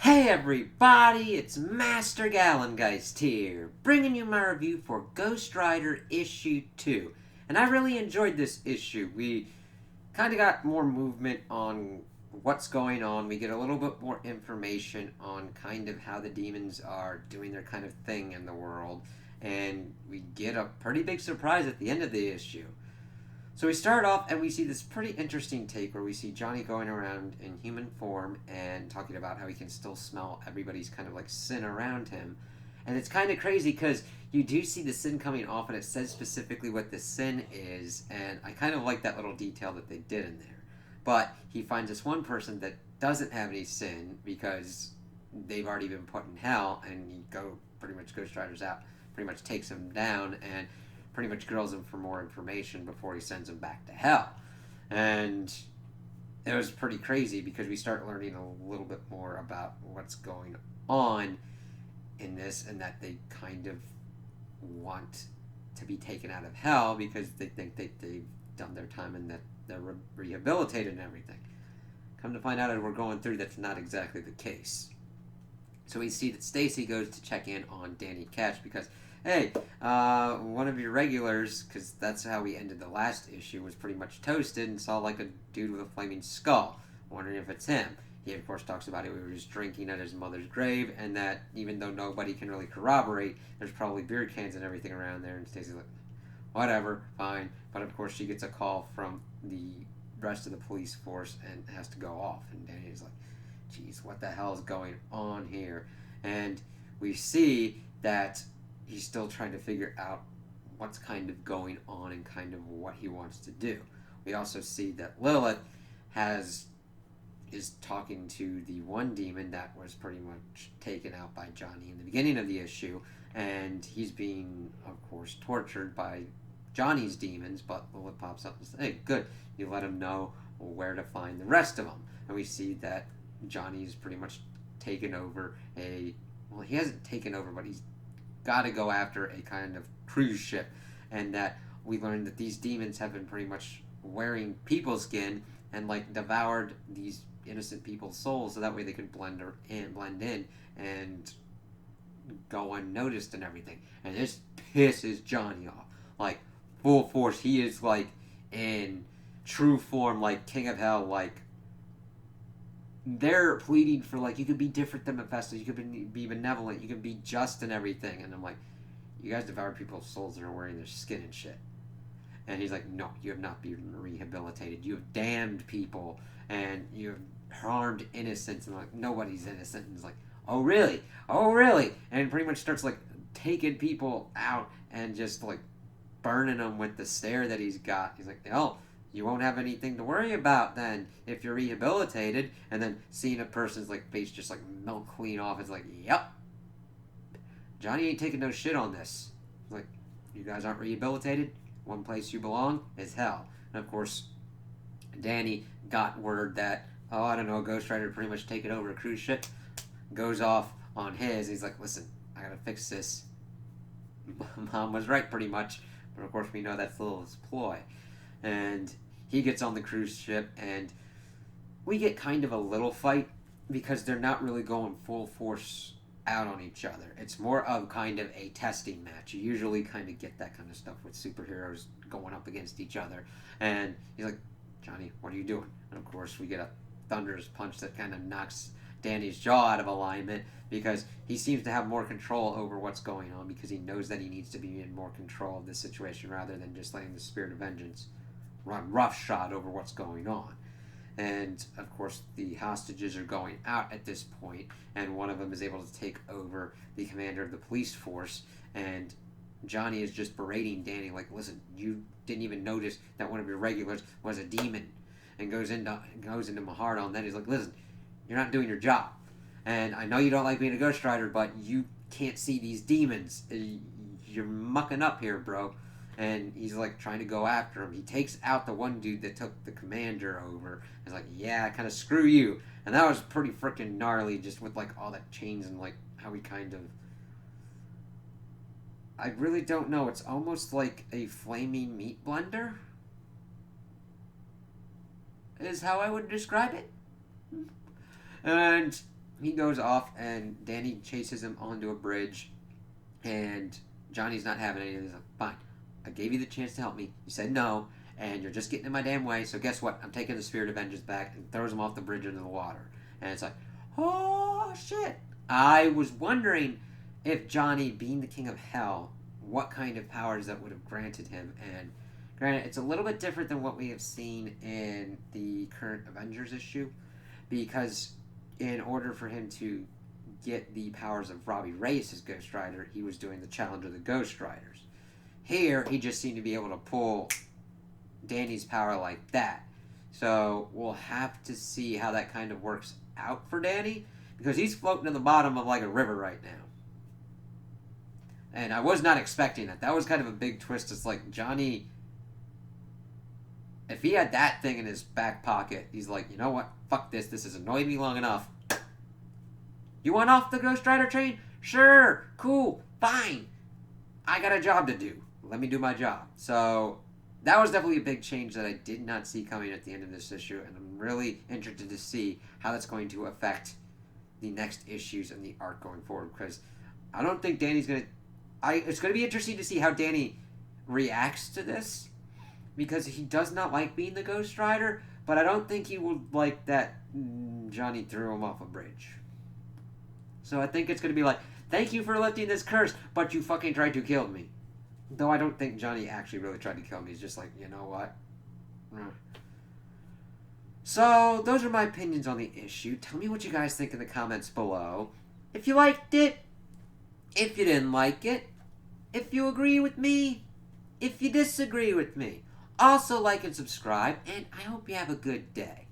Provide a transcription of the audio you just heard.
Hey everybody, it's Master Gallengeist here, bringing you my review for Ghost Rider Issue 2. And I really enjoyed this issue. We kind of got more movement on what's going on. We get a little bit more information on kind of how the demons are doing their kind of thing in the world. And we get a pretty big surprise at the end of the issue. So we start off and we see this pretty interesting take where we see Johnny going around in human form and talking about how he can still smell everybody's kind of like sin around him. And it's kind of crazy because you do see the sin coming off and it says specifically what the sin is. And I kind of like that little detail that they did in there. But he finds this one person that doesn't have any sin because they've already been put in hell, and he pretty much Ghost Rider's out, pretty much takes him down and pretty much grills him for more information before he sends him back to hell. And it was pretty crazy because we start learning a little bit more about what's going on in this, and that they kind of want to be taken out of hell because they think that they've done their time and that they're rehabilitated and everything. Come to find out as we're going through, that's not exactly the case. So we see that Stacy goes to check in on Danny Ketch because, hey, one of your regulars, because that's how we ended the last issue, was pretty much toasted and saw like a dude with a flaming skull. Wondering if it's him. He, of course, talks about it. We were just drinking at his mother's grave, and that even though nobody can really corroborate, there's probably beer cans and everything around there. And Stacy's like, whatever, fine. But of course, she gets a call from the rest of the police force and has to go off. And Danny's like, geez, what the hell is going on here? And we see that he's still trying to figure out what's kind of going on and kind of what he wants to do. We also see that Lilith is talking to the one demon that was pretty much taken out by Johnny in the beginning of the issue, and he's being, of course, tortured by Johnny's demons, but Lilith pops up and says, hey, good, you let him know where to find the rest of them. And we see that Johnny's pretty much taken over well, he hasn't taken over, but he's got to go after a kind of cruise ship, and that we learned that these demons have been pretty much wearing people's skin and like devoured these innocent people's souls, so that way they could blend in and go unnoticed and everything. And this pisses Johnny off, like full force. He is like in true form, like King of Hell, like they're pleading for like you could be different than Mephisto, you could be benevolent, you could be just and everything. And I'm like, you guys devour people's souls that are wearing their skin and shit. And he's like, no, you have not been rehabilitated. You have damned people and you have harmed innocents. And like, nobody's innocent. And he's like, oh really? Oh really? And pretty much starts like taking people out and just like burning them with the stare that he's got. He's like, oh, you won't have anything to worry about then if you're rehabilitated. And then seeing a person's like face just like melt clean off, it's like, yep, Johnny ain't taking no shit on this. He's like, you guys aren't rehabilitated? One place you belong is hell. And of course, Danny got word that, oh, I don't know, Ghost Rider pretty much taking over a cruise ship. Goes off on his. He's like, listen, I gotta fix this. Mom was right, pretty much. But of course, we know that's Lilith's ploy. And he gets on the cruise ship, and we get kind of a little fight because they're not really going full force out on each other. It's more of kind of a testing match. You usually kind of get that kind of stuff with superheroes going up against each other. And he's like, Johnny, what are you doing? And of course, we get a thunderous punch that kind of knocks Danny's jaw out of alignment because he seems to have more control over what's going on because he knows that he needs to be in more control of the situation rather than just letting the spirit of vengeance run roughshod over what's going on. And of course, the hostages are going out at this point, and one of them is able to take over the commander of the police force. And Johnny is just berating Danny, like, "Listen, you didn't even notice that one of your regulars was a demon," and goes into my heart on that. He's like, "Listen, you're not doing your job, and I know you don't like being a Ghost Rider, but you can't see these demons. You're mucking up here, bro." And he's like trying to go after him. He takes out the one dude that took the commander over. He's like, yeah, kind of screw you. And that was pretty freaking gnarly, just with like all that chains and like how he kind of. I really don't know. It's almost like a flaming meat blender, is how I would describe it. And he goes off and Danny chases him onto a bridge, and Johnny's not having any of this. Fine, I gave you the chance to help me. You said no, and you're just getting in my damn way. So guess what? I'm taking the Spirit of Vengeance back and throws him off the bridge into the water. And it's like, oh shit! I was wondering if Johnny, being the king of hell, what kind of powers that would have granted him. And granted, it's a little bit different than what we have seen in the current Avengers issue, because in order for him to get the powers of Robbie Reyes as Ghost Rider, he was doing the Challenge of the Ghost Riders. Here, he just seemed to be able to pull Danny's power like that. So we'll have to see how that kind of works out for Danny, because he's floating in the bottom of like a river right now. And I was not expecting that. That was kind of a big twist. It's like Johnny, if he had that thing in his back pocket, he's like, you know what? Fuck this. This has annoyed me long enough. You want off the Ghost Rider train? Sure. Cool. Fine. I got a job to do. Let me do my job. So that was definitely a big change that I did not see coming at the end of this issue, and I'm really interested to see how that's going to affect the next issues and the arc going forward, because I don't think Danny's going to... It's going to be interesting to see how Danny reacts to this, because he does not like being the Ghost Rider, but I don't think he would like that Johnny threw him off a bridge. So I think it's going to be like, thank you for lifting this curse, but you fucking tried to kill me. Though I don't think Johnny actually really tried to kill me. He's just like, you know what? So, those are my opinions on the issue. Tell me what you guys think in the comments below. If you liked it, if you didn't like it, if you agree with me, if you disagree with me. Also like and subscribe, and I hope you have a good day.